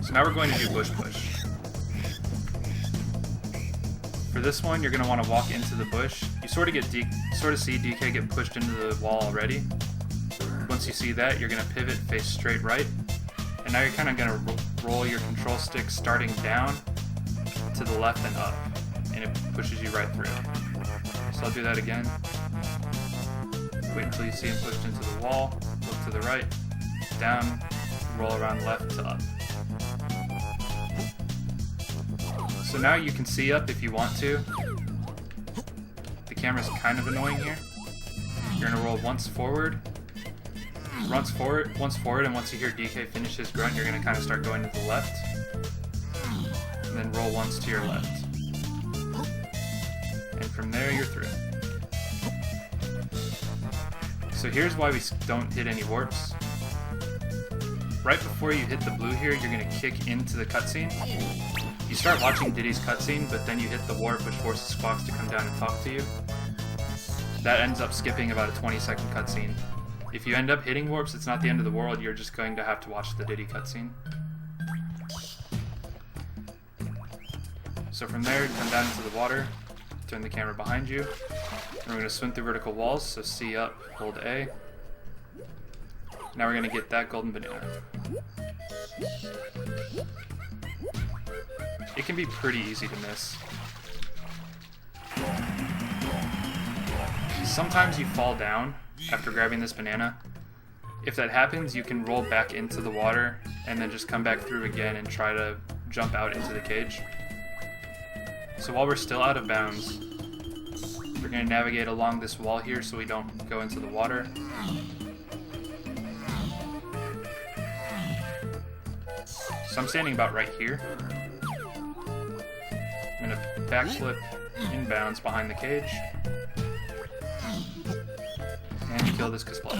So now we're going to do bush push. For this one, you're going to want to walk into the bush. You sort of see DK get pushed into the wall already. Once you see that, you're going to pivot, face straight right. And now you're kind of going to roll your control stick starting down to the left and up. And it pushes you right through. So I'll do that again. Wait until you see him pushed into the wall. Look to the right, down, roll around left to up. So now you can see up if you want to. The camera's kind of annoying here. You're gonna roll once forward, and once you hear DK finish his grunt, you're gonna kind of start going to the left, and then roll once to your left. And from there, you're through. So here's why we don't hit any warps. Right before you hit the blue here, you're gonna kick into the cutscene. You start watching Diddy's cutscene, but then you hit the warp, which forces Scoff to come down and talk to you. That ends up skipping about a 20-second cutscene. If you end up hitting warps, it's not the end of the world, you're just going to have to watch the Diddy cutscene. So from there, come down into the water, turn the camera behind you, and we're going to swim through vertical walls, so C up, hold A. Now we're going to get that golden banana. It can be pretty easy to miss. Sometimes you fall down after grabbing this banana. If that happens, you can roll back into the water and then just come back through again and try to jump out into the cage. So while we're still out of bounds, we're going to navigate along this wall here so we don't go into the water. So I'm standing about right here. I'm going to backflip inbounds behind the cage and kill this Kasplay.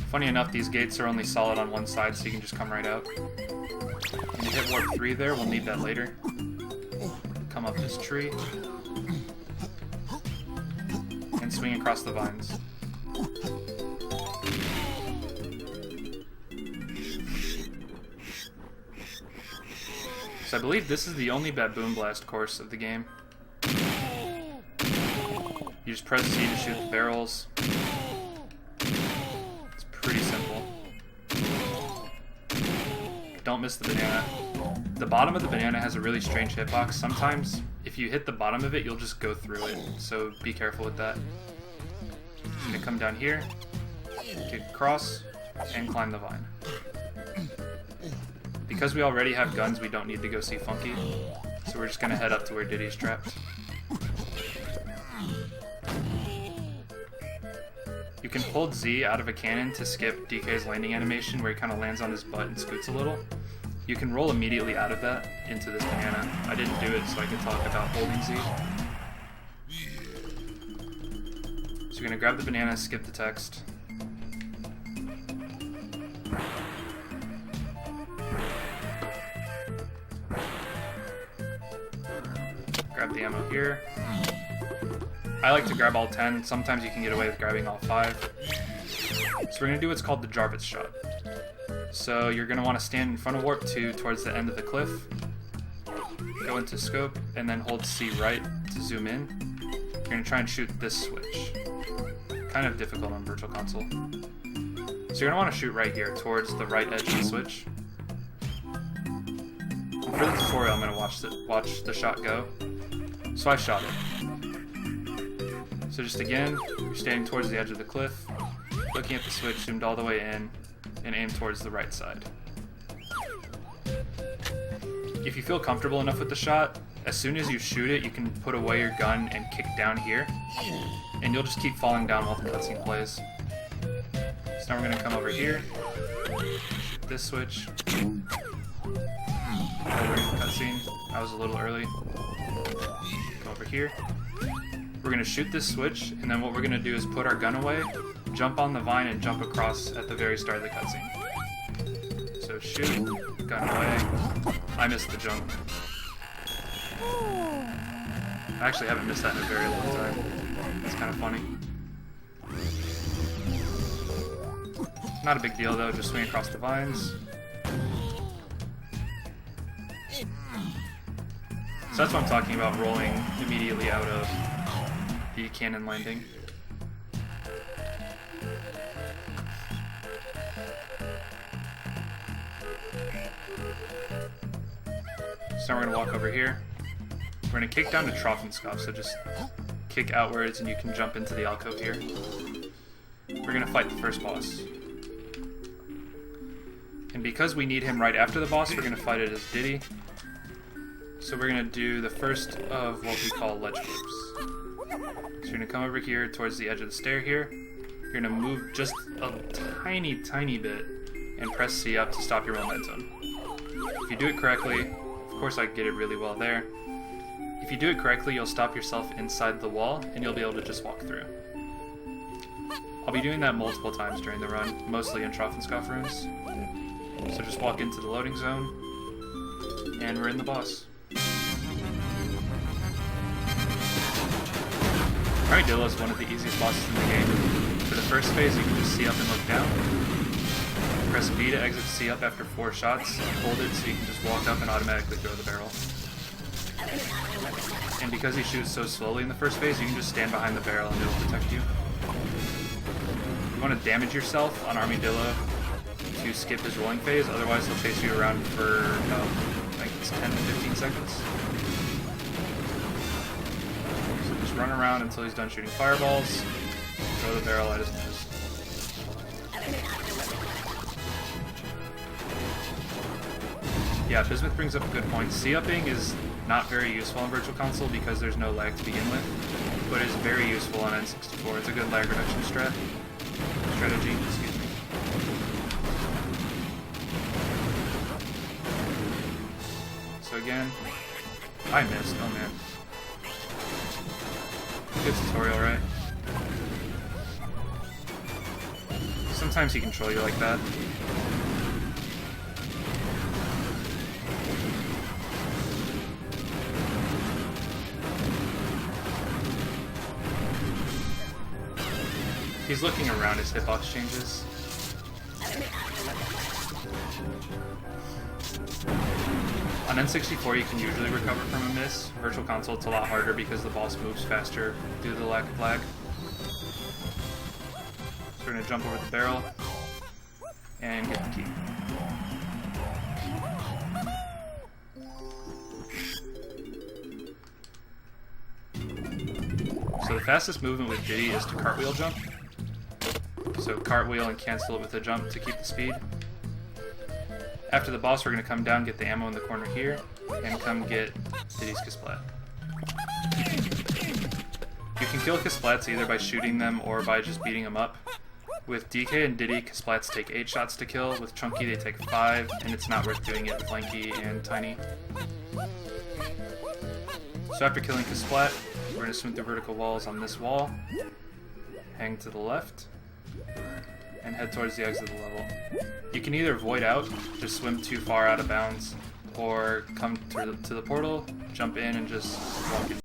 Funny enough, these gates are only solid on one side, so you can just come right out. When you hit warp 3 there, we'll need that later. Come up this tree and swing across the vines. So I believe this is the only Baboon Blast course of the game. You just press C to shoot the barrels. It's pretty simple. Don't miss the banana. The bottom of the banana has a really strange hitbox. Sometimes, if you hit the bottom of it, you'll just go through it. So be careful with that. I'm gonna come down here, kick across, and climb the vine. Because we already have guns, we don't need to go see Funky. So we're just gonna head up to where Diddy's trapped. You can hold Z out of a cannon to skip DK's landing animation where he kind of lands on his butt and scoots a little. You can roll immediately out of that into this banana. I didn't do it so I could talk about holding Z. So you're gonna grab the banana, skip the text. Grab the ammo here. I like to grab all 10. Sometimes you can get away with grabbing all 5. So we're going to do what's called the Jarvitz Shot. So you're going to want to stand in front of warp 2 towards the end of the cliff. Go into scope and then hold C right to zoom in. You're going to try and shoot this switch. Kind of difficult on Virtual Console. So you're going to want to shoot right here towards the right edge of the switch. For the tutorial, I'm going to watch the shot go. So I shot it. So just again, you're standing towards the edge of the cliff, looking at the switch, zoomed all the way in, and aim towards the right side. If you feel comfortable enough with the shot, as soon as you shoot it, you can put away your gun and kick down here, and you'll just keep falling down while the cutscene plays. So now we're going to come over here, shoot this switch. Over in the cutscene, I was a little early. Come over here. We're going to shoot this switch, and then what we're going to do is put our gun away, jump on the vine, and jump across at the very start of the cutscene. So shoot, gun away. I missed the jump. I actually haven't missed that in a very long time. It's kind of funny. Not a big deal though, just swing across the vines. So that's what I'm talking about, rolling immediately out of the cannon landing. So now we're going to walk over here. We're going to kick down to Troff and Scoff, so just kick outwards and you can jump into the alcove here. We're going to fight the first boss. And because we need him right after the boss, we're going to fight it as Diddy. So we're going to do the first of what we call ledge flips. So you're going to come over here towards the edge of the stair here. You're going to move just a tiny, tiny bit and press C up to stop your momentum. If you do it correctly, of course I get it really well there. If you do it correctly, you'll stop yourself inside the wall and you'll be able to just walk through. I'll be doing that multiple times during the run, mostly in Troff and Scoff rooms. So just walk into the loading zone, and we're in the boss. Armydillo is one of the easiest bosses in the game. For the first phase, you can just C up and look down. Press B to exit C up after 4 shots, hold it so you can just walk up and automatically throw the barrel. And because he shoots so slowly in the first phase, you can just stand behind the barrel and it'll protect you. You want to damage yourself on Armydillo to skip his rolling phase, otherwise he'll chase you around for about, I think it's 10 to 15 seconds. So just run around until he's done shooting fireballs, throw the barrel at his nose. Yeah, Bismuth brings up a good point. C-upping is not very useful on Virtual Console because there's no lag to begin with, but it's very useful on N64. It's a good lag reduction strategy. Excuse me. So again, I missed. Oh man. Good tutorial, right? Sometimes he can troll you like that. He's looking around as hitbox changes. On N64 you can usually recover from a miss. Virtual Console it's a lot harder because the boss moves faster due to the lack of lag. So we're going to jump over the barrel and get the key. So the fastest movement with Diddy is to cartwheel jump. So cartwheel and cancel it with a jump to keep the speed. After the boss, we're going to come down, get the ammo in the corner here, and come get Diddy's Kasplat. You can kill Kasplats either by shooting them or by just beating them up. With DK and Diddy, Kasplats take 8 shots to kill. With Chunky, they take 5, and it's not worth doing it with Lanky and Tiny. So after killing Kasplat, we're going to swim through vertical walls on this wall, hang to the left, and head towards the exit of the level. You can either void out, just swim too far out of bounds, or come to the portal, jump in, and just walk in.